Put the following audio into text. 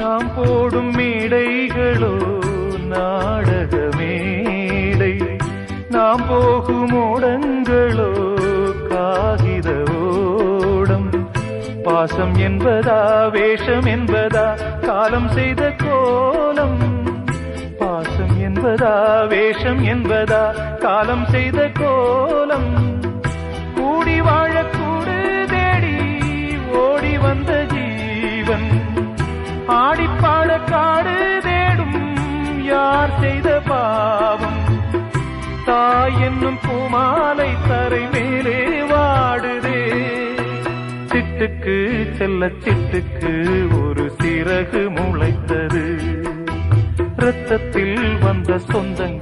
நாம் போடும் மேடைகளோ நாடக மேடை, நாம் போகும் ஓடங்களோ காகித ஓடம். பாசம் என்பதா வேஷம் என்பதா காலம் செய்த கோலம், பாசம் என்பதா வேஷம் என்பதா காலம் செய்த கோலம். கூடி வாழக்கூடு தேடி ஓடி வந்த ஜீவன், ஆடிப்பாட காடு தேடும் யார் செய்த பாவம். தாய் என்னும் பூமாலை தரை மேலே வாடுதே, சிட்டுக்கு செல்ல சிட்டுக்கு ஒரு சிறகு முளைத்தது. இரத்தத்தில் வந்த சொந்தங்கள்